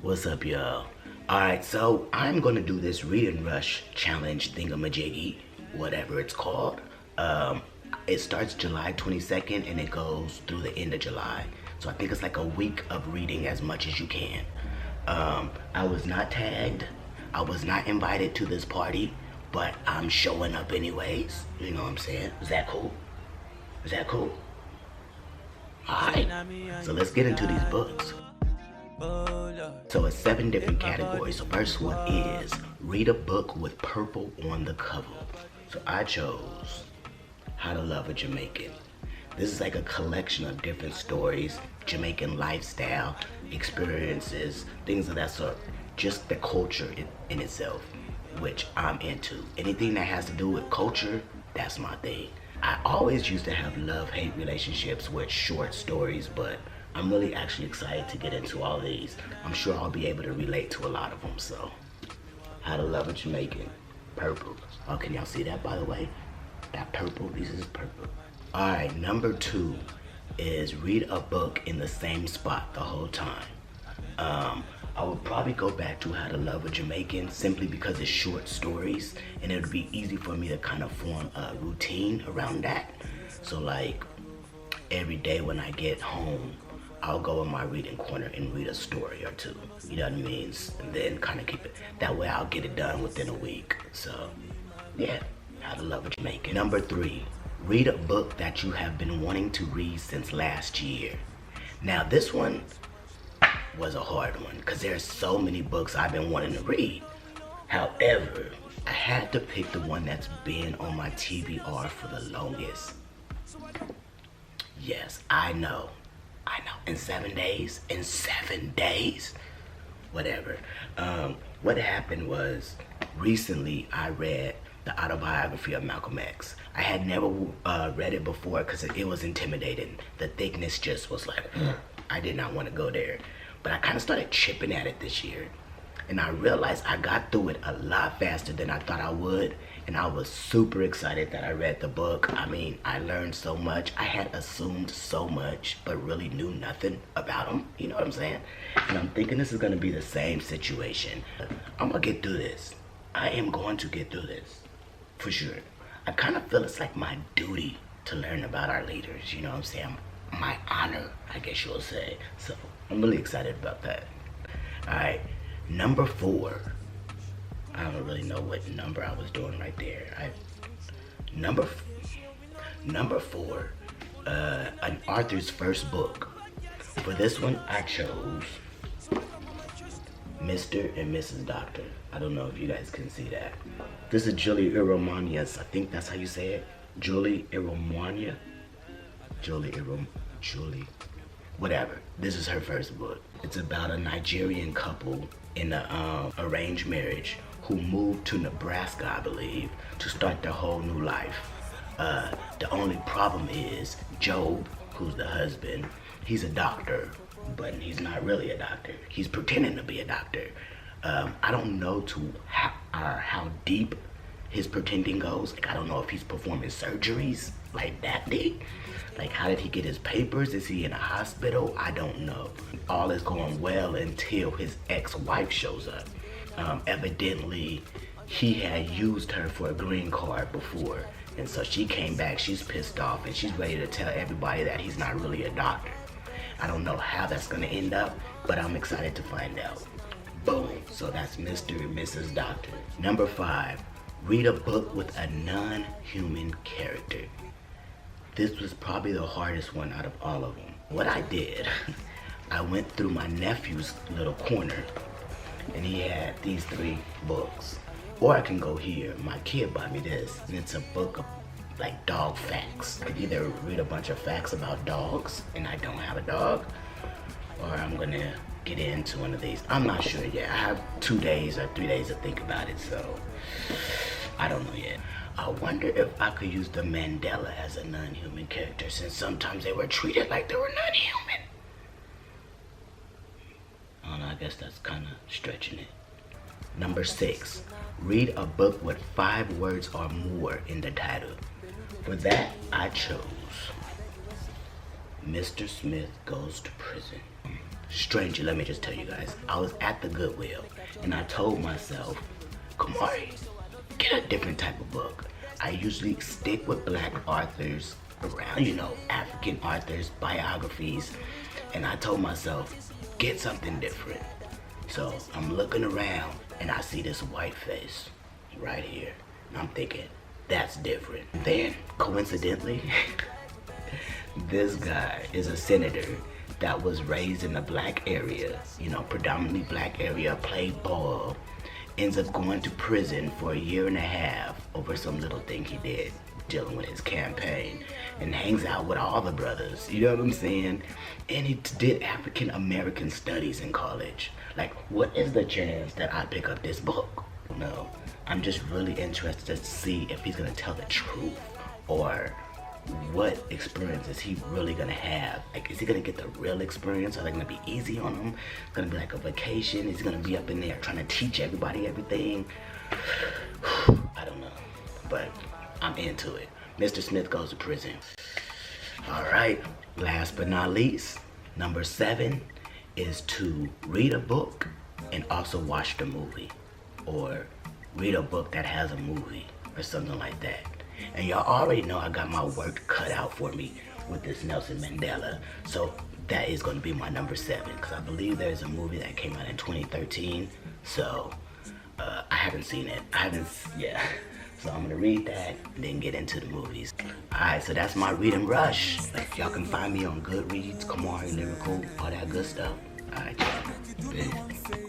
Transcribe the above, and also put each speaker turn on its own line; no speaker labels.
What's up, y'all? Alright, so I'm gonna do this read and rush challenge thingamajiggy, whatever it's called. It starts July 22nd and it goes through the end of July. So I think it's like a week of reading as much as you can. I was not tagged. I was not invited to this party, but I'm showing up anyways. You know what I'm saying? Is that cool? Is that cool? Alright, so let's get into these books. So it's 7 different categories. The first one is read a book with purple on the cover. So I chose How to Love a Jamaican. This is like a collection of different stories, Jamaican lifestyle, experiences, things of that sort. Just the culture in itself, which I'm into. Anything that has to do with culture, that's my thing. I always used to have love-hate relationships with short stories, but I'm really actually excited to get into all these. I'm sure I'll be able to relate to a lot of them, so. How to Love a Jamaican. Purple. Oh, can y'all see that, by the way? That purple, this is purple. All right, number 2 is read a book in the same spot the whole time. I would probably go back to How to Love a Jamaican simply because it's short stories and it would be easy for me to kind of form a routine around that. So like every day when I get home, I'll go in my reading corner and read a story or two. You know what I mean? And then kind of keep it. That way I'll get it done within a week. So yeah, How to Love a Jamaican. Number 3, read a book that you have been wanting to read since last year. Now this one was a hard one because there's so many books I've been wanting to read. However, I had to pick the one that's been on my TBR for the longest. Yes, I know. In 7 days? In 7 days? Whatever. What happened was, recently I read the autobiography of Malcolm X. I had never read it before because it was intimidating. The thickness just was like, I did not want to go there. But I kind of started chipping at it this year. And I realized I got through it a lot faster than I thought I would. And I was super excited that I read the book. I mean, I learned so much. I had assumed so much, but really knew nothing about them. You know what I'm saying? And I'm thinking this is going to be the same situation. I'm going to get through this. I am going to get through this. For sure. I kind of feel it's like my duty to learn about our leaders. You know what I'm saying? My honor, I guess you'll say. So I'm really excited about that. All right. Number 4. I don't really know what number I was doing right there. Number 4, an Arthur's first book. For this one, I chose Mr. and Mrs. Doctor. I don't know if you guys can see that. This is Julie Iromania's, I think that's how you say it. Julie Iromania. Julie. Whatever. This is her first book. It's about a Nigerian couple in an arranged marriage who moved to Nebraska, I believe, to start their whole new life. The only problem is Job, who's the husband, he's a doctor, but he's not really a doctor. He's pretending to be a doctor. I don't know how deep his pretending goes. Like, I don't know if he's performing surgeries like that deep. Like, how did he get his papers? Is he in a hospital? I don't know. All is going well until his ex-wife shows up. Evidently, he had used her for a green card before. And so she came back, she's pissed off, and she's ready to tell everybody that he's not really a doctor. I don't know how that's gonna end up, but I'm excited to find out. Boom. So that's Mr. and Mrs. Doctor. Number 5, read a book with a non-human character. This was probably the hardest one out of all of them. What I did, I went through my nephew's little corner and he had these 3 books. Or I can go here. My kid bought me this and it's a book of like dog facts. I could either read a bunch of facts about dogs and I don't have a dog, or I'm gonna get into one of these. I'm not sure yet. I have 2 days or 3 days to think about it, so I don't know yet. I wonder if I could use the Mandela as a non-human character, since sometimes they were treated like they were non-human. I don't know, I guess that's kind of stretching it. Number 6, read a book with 5 words or more in the title. For that, I chose Mr. Smith Goes to Prison. Stranger, let me just tell you guys, I was at the Goodwill and I told myself, Kamari, get a different type of book. I usually stick with black authors around, African authors, biographies, and I told myself, get something different. So I'm looking around and I see this white face right here. And I'm thinking, that's different. Then, coincidentally, this guy is a senator that was raised in a black area, predominantly black area, played ball, ends up going to prison for a year and a half over some little thing he did dealing with his campaign, and hangs out with all the brothers, you know what I'm saying? And he did African American studies in college. Like, what is the chance that I pick up this book? No, I'm just really interested to see if he's gonna tell the truth, or what experience is he really gonna have? Like, is he gonna get the real experience? Are they gonna be easy on him? It's gonna be like a vacation? Is he gonna be up in there trying to teach everybody everything? I don't know, but I'm into it. Mr. Smith goes to prison. All right, last but not least, number 7 is to read a book and also watch the movie, or read a book that has a movie or something like that. And y'all already know I got my work cut out for me with this Nelson Mandela. So that is going to be my number 7, because I believe there's a movie that came out in 2013. So I haven't seen it. Yeah. So I'm going to read that and then get into the movies. Alright, so that's my reading rush. Like, y'all can find me on Goodreads, Kamari Lyrical, all that good stuff. Alright, y'all. Peace.